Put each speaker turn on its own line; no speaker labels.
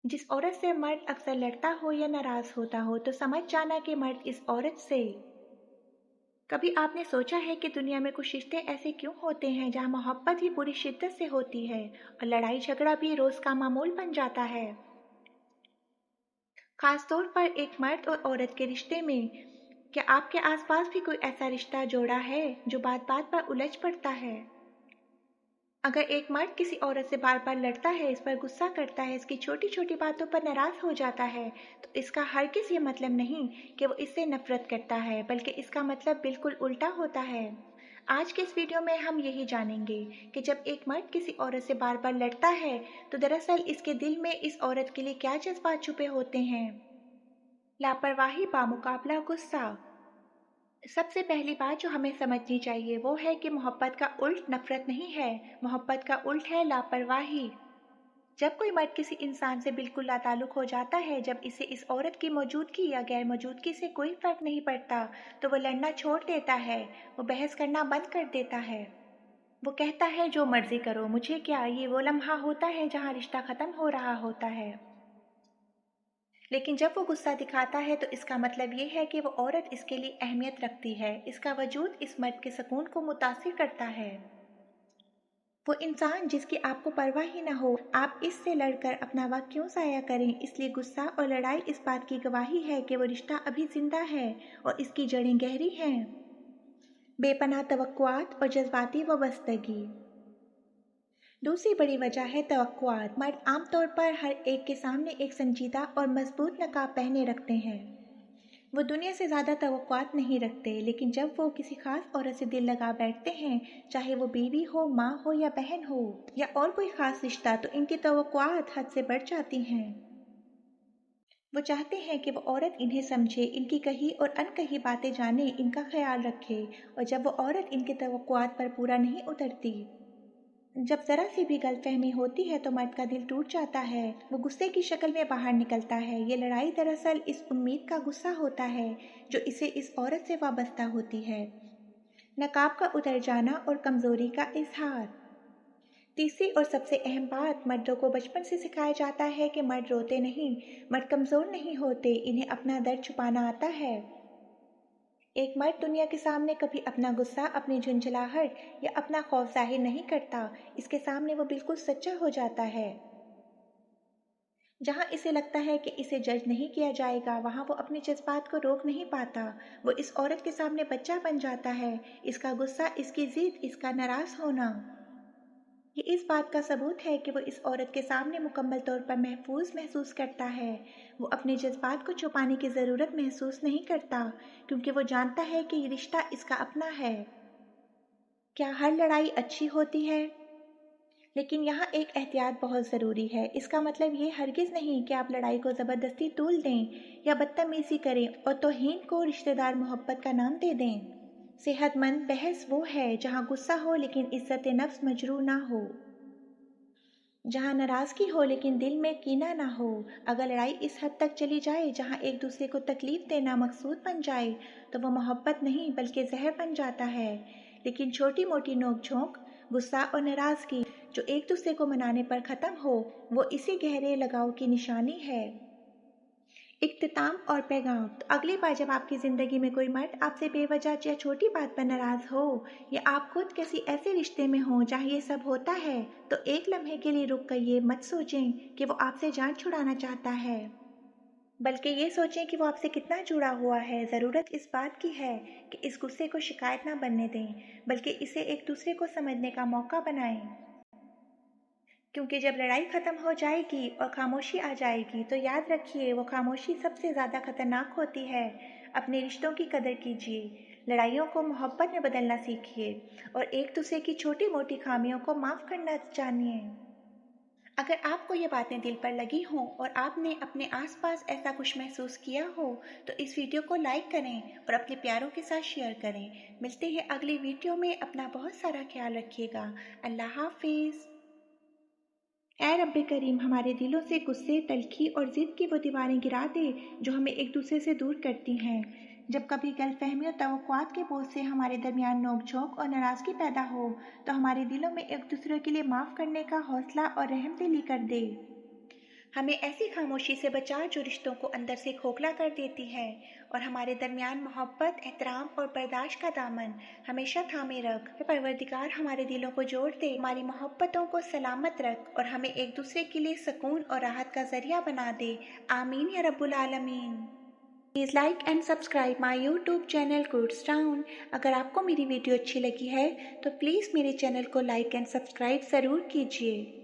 जिस औरत से मर्द अक्सर लड़ता हो या नाराज होता हो तो समझ जाना कि मर्द इस औरत से। कभी आपने सोचा है कि दुनिया में कुछ रिश्ते ऐसे क्यों होते हैं जहां मोहब्बत ही पूरी शिद्दत से होती है और लड़ाई झगड़ा भी रोज का मामूल बन जाता है। खास तौर पर एक मर्द और औरत के रिश्ते में। क्या आपके आसपास भी कोई ऐसा रिश्ता जोड़ा है जो बात बात पर उलझ पड़ता है? अगर एक मर्द किसी औरत से बार बार लड़ता है, इस पर गुस्सा करता है, इसकी छोटी छोटी बातों पर नाराज हो जाता है, तो इसका हरगिज ये मतलब नहीं कि वो इससे नफरत करता है, बल्कि इसका मतलब बिल्कुल उल्टा होता है। आज के इस वीडियो में हम यही जानेंगे कि जब एक मर्द किसी औरत से बार बार लड़ता है तो दरअसल इसके दिल में इस औरत के लिए क्या जज्बात छुपे होते हैं। लापरवाही बामुकाबला गुस्सा। सबसे पहली बात जो हमें समझनी चाहिए वो है कि मोहब्बत का उल्ट नफरत नहीं है, मोहब्बत का उल्ट है लापरवाही। जब कोई मर्द किसी इंसान से बिल्कुल लाताल्लुक हो जाता है, जब इसे इस औरत की मौजूदगी या गैर मौजूदगी से कोई फर्क नहीं पड़ता, तो वो लड़ना छोड़ देता है, वो बहस करना बंद कर देता है। वो कहता है जो मर्जी करो, मुझे क्या। ये वो लम्हा होता है जहाँ रिश्ता खत्म हो रहा होता है। लेकिन जब वो गुस्सा दिखाता है तो इसका मतलब ये है कि वो औरत इसके लिए अहमियत रखती है, इसका वजूद इस मर्द के सुकून को मुतासिर करता है। वो इंसान जिसकी आपको परवाह ही ना हो, आप इससे लड़कर अपना वक्त क्यों ज़ाया करें। इसलिए गुस्सा और लड़ाई इस बात की गवाही है कि वो रिश्ता अभी जिंदा है और इसकी जड़ें गहरी हैं। बेपनाह तवक्कुआत और जज्बाती वाबस्तगी। दूसरी बड़ी वजह है तवक्कुआत। मर्द आमतौर पर हर एक के सामने एक संजीदा और मजबूत नकाब पहने रखते हैं। वो दुनिया से ज़्यादा तवक्कुआत नहीं रखते, लेकिन जब वो किसी खास औरत से दिल लगा बैठते हैं, चाहे वो बीवी हो, माँ हो या बहन हो या और कोई खास रिश्ता, तो इनकी तवक्कुआत हद से बढ़ जाती हैं। वो चाहते हैं कि वो औरत इन्हें समझे, इनकी कही और अनकही बातें जाने, इनका ख्याल रखे। और जब वो औरत इनके तवक्कुआत पर पूरा नहीं उतरती, जब जरा सी भी गलतफहमी होती है तो मर्द का दिल टूट जाता है, वो गुस्से की शक्ल में बाहर निकलता है। ये लड़ाई दरअसल इस उम्मीद का गुस्सा होता है जो इसे इस औरत से वाबस्ता होती है, नकाब का उतर जाना और कमजोरी का इजहार। तीसरी और सबसे अहम बात, मर्दों को बचपन से सिखाया जाता है कि मर्द रोते नहीं, मर्द कमजोर नहीं होते, इन्हें अपना दर्द छुपाना आता है। एक मर्द दुनिया के सामने कभी अपना गुस्सा, अपनी झुंझलाहट या अपना खौफ जाहिर नहीं करता। इसके सामने वो बिल्कुल सच्चा हो जाता है। जहाँ इसे लगता है कि इसे जज नहीं किया जाएगा, वहाँ वो अपने जज्बात को रोक नहीं पाता। वो इस औरत के सामने बच्चा बन जाता है, इसका गुस्सा, इसकी जिद, इसका नाराज होना। ये इस बात का सबूत है कि वो इस औरत के सामने मुकम्मल तौर पर महफूज महसूस करता है। वो अपने जज्बात को छुपाने की ज़रूरत महसूस नहीं करता, क्योंकि वो जानता है कि ये रिश्ता इसका अपना है। क्या हर लड़ाई अच्छी होती है? लेकिन यहाँ एक एहतियात बहुत ज़रूरी है। इसका मतलब ये हरगिज़ नहीं कि आप लड़ाई को ज़बरदस्ती तूल दें या बदतमीज़ी करें और तौहीन को रिश्तेदार मोहब्बत का नाम दे दें। सेहतमंद बहस वो है जहाँ गुस्सा हो लेकिन इज्जत नफ्स मजरूह ना हो, जहाँ नाराज़गी हो लेकिन दिल में कीना ना हो। अगर लड़ाई इस हद तक चली जाए जहाँ एक दूसरे को तकलीफ देना मकसूद बन जाए, तो वो मोहब्बत नहीं बल्कि जहर बन जाता है। लेकिन छोटी मोटी नोक झोंक, गुस्सा और नाराज़गी जो एक दूसरे को मनाने पर ख़त्म हो, वो इसी गहरे लगाव की निशानी है। इख्तिताम और पैगाम। तो अगली बार जब आपकी ज़िंदगी में कोई मर्द आपसे बेवजह या छोटी बात पर नाराज़ हो, या आप खुद किसी ऐसे रिश्ते में हो जहाँ ये सब होता है, तो एक लम्हे के लिए रुक कर ये मत सोचें कि वो आपसे जान छुड़ाना चाहता है, बल्कि ये सोचें कि वो आपसे कितना जुड़ा हुआ है। ज़रूरत इस बात की है कि इस गुस्से को शिकायत ना बनने दें, बल्कि इसे एक दूसरे को समझने का मौका बनाएं। क्योंकि जब लड़ाई खत्म हो जाएगी और खामोशी आ जाएगी, तो याद रखिए वो खामोशी सबसे ज़्यादा खतरनाक होती है। अपने रिश्तों की कदर कीजिए, लड़ाइयों को मोहब्बत में बदलना सीखिए और एक दूसरे की छोटी मोटी खामियों को माफ़ करना जानिए। अगर आपको ये बातें दिल पर लगी हों और आपने अपने आसपास ऐसा कुछ महसूस किया हो, तो इस वीडियो को लाइक करें और अपने प्यारों के साथ शेयर करें। मिलते हैं अगली वीडियो में। अपना बहुत सारा ख्याल रखिएगा। अल्लाह हाफिज़। ऐ रब्बे करीम, हमारे दिलों से गुस्से, तल्खी और ज़िद की वो दीवारें गिरा दे जो हमें एक दूसरे से दूर करती हैं। जब कभी गलतफहमी और तवक्कुआत के बोझ से हमारे दरमियान नोक-झोंक और नाराज़गी पैदा हो, तो हमारे दिलों में एक दूसरे के लिए माफ़ करने का हौसला और रहमदिली कर दे। हमें ऐसी खामोशी से बचा जो रिश्तों को अंदर से खोखला कर देती है, और हमारे दरमियान मोहब्बत, एहतराम और बर्दाश्त का दामन हमेशा थामे रख। परवरदिगार हमारे दिलों को जोड़ दे, हमारी मोहब्बतों को सलामत रख और हमें एक दूसरे के लिए सुकून और राहत का जरिया बना दे। आमीन या रब्बुल आलमीन। Please like and subscribe my YouTube channel goods town. अगर आपको मेरी वीडियो अच्छी लगी है तो प्लीज़ मेरे चैनल को लाइक एंड सब्सक्राइब ज़रूर कीजिए।